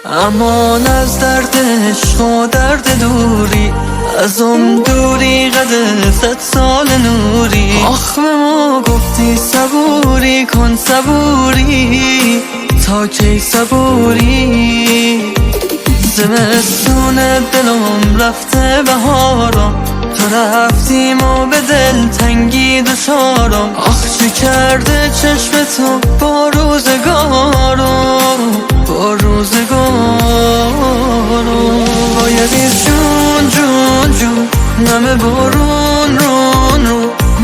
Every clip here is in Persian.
امان از درد عشق و درد دوری، از اون دوری قد 100 سال نوری. آخ به ما گفتی صبوری کن صبوری، تا کی صبوری؟ زمستون دلم رفته بهارم، تو رفتیم و به دل تنگی دچارم. آخ چه کرده چشم تو با روزگارم، با روزگارم. باید این جون جون جون نم بارون رون رو،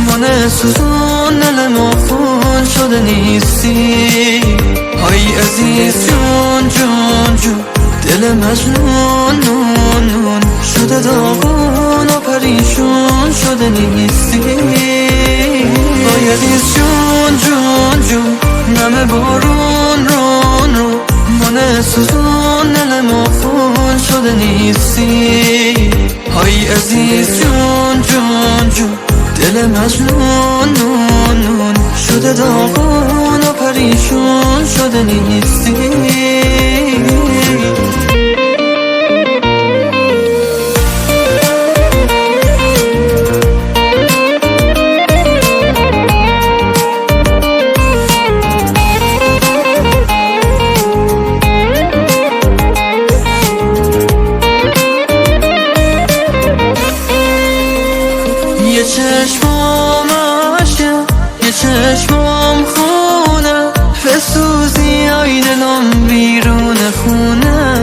من سوزون دلم و خون شده نیستی. های عزیز جون جون جون دل مجنون نون نون شده داغون و پریشون شده نیستی. باید این جون جون جون نم بارون رون رو، من سوزون دلم و خون شده نیستی. های عزیز جون جون جون دل مجنون نون نون شده داغون و پریشون شده نیستی. یه چشمام عشقه یه چشمام خونه، بسوزی آی دلم بیرون خونه.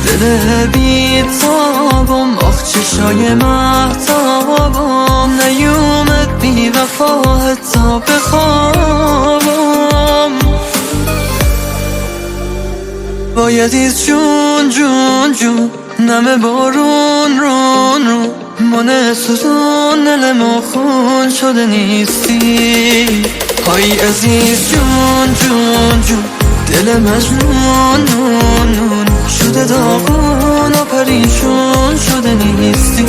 دل بیتابم آخ چشای مهتابم، نیومد بی وفا حتی بخوابم. باید ایز جون جون جون نم بارون رون رو، من سوزون دلم و خون شده نیستی. های عزیز جون جون جون دل مجنون نون نون شده داغون و پریشون شده نیستی.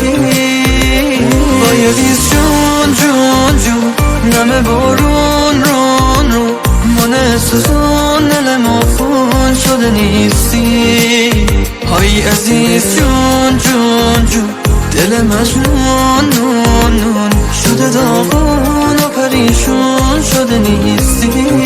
باید ایز جون جون جون نم بارون رون رو، من سوزون دلم و خون شده نیستی. های عزیز جون جون جون دل مجنون